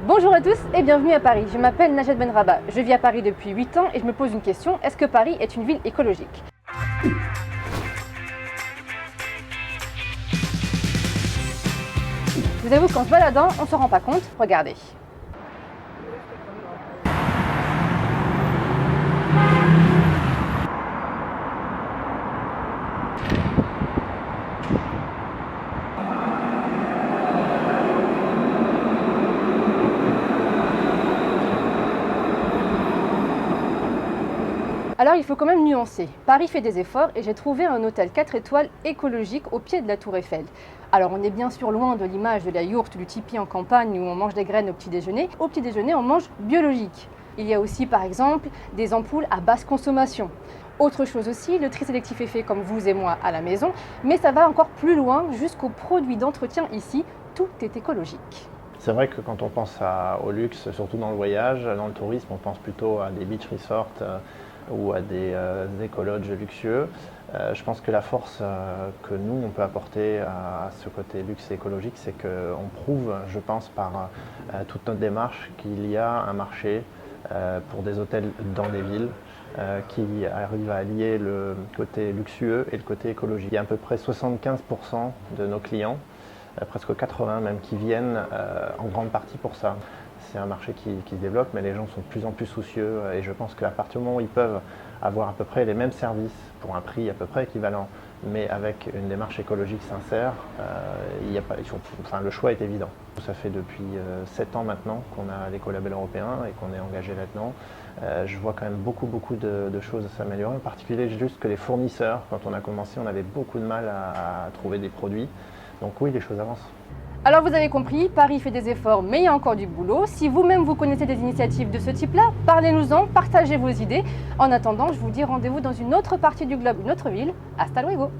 Bonjour à tous et bienvenue à Paris. Je m'appelle Najat Benrabah. Je vis à Paris depuis 8 ans et je me pose une question. Est-ce que Paris est une ville écologique? Je vous avoue qu'en se baladant, on ne se rend pas compte. Regardez. Alors il faut quand même nuancer. Paris fait des efforts et j'ai trouvé un hôtel 4 étoiles écologique au pied de la Tour Eiffel. Alors on est bien sûr loin de l'image de la yourte du tipi en campagne où on mange des graines au petit déjeuner. Au petit déjeuner, on mange biologique. Il y a aussi par exemple des ampoules à basse consommation. Autre chose aussi, le tri sélectif est fait comme vous et moi à la maison, mais ça va encore plus loin jusqu'aux produits d'entretien ici. Tout est écologique. C'est vrai que quand on pense au luxe, surtout dans le voyage, dans le tourisme, on pense plutôt à des beach resorts ou à des écologes luxueux. Je pense que la force que nous, on peut apporter à ce côté luxe et écologique, c'est qu'on prouve, je pense, par toute notre démarche qu'il y a un marché pour des hôtels dans des villes qui arrive à allier le côté luxueux et le côté écologique. Il y a à peu près 75% de nos clients, presque 80 même, qui viennent en grande partie pour ça. C'est un marché qui se développe, mais les gens sont de plus en plus soucieux et je pense qu'à partir du moment où ils peuvent avoir à peu près les mêmes services pour un prix à peu près équivalent, mais avec une démarche écologique sincère, le choix est évident. Ça fait depuis 7 ans maintenant qu'on a l'écolabel européen et qu'on est engagé là-dedans. Je vois quand même beaucoup de choses à s'améliorer, en particulier juste que les fournisseurs, quand on a commencé, on avait beaucoup de mal à trouver des produits. Donc oui, les choses avancent. Alors vous avez compris, Paris fait des efforts, mais il y a encore du boulot. Si vous-même vous connaissez des initiatives de ce type-là, parlez-nous-en, partagez vos idées. En attendant, je vous dis rendez-vous dans une autre partie du globe, une autre ville. Hasta luego!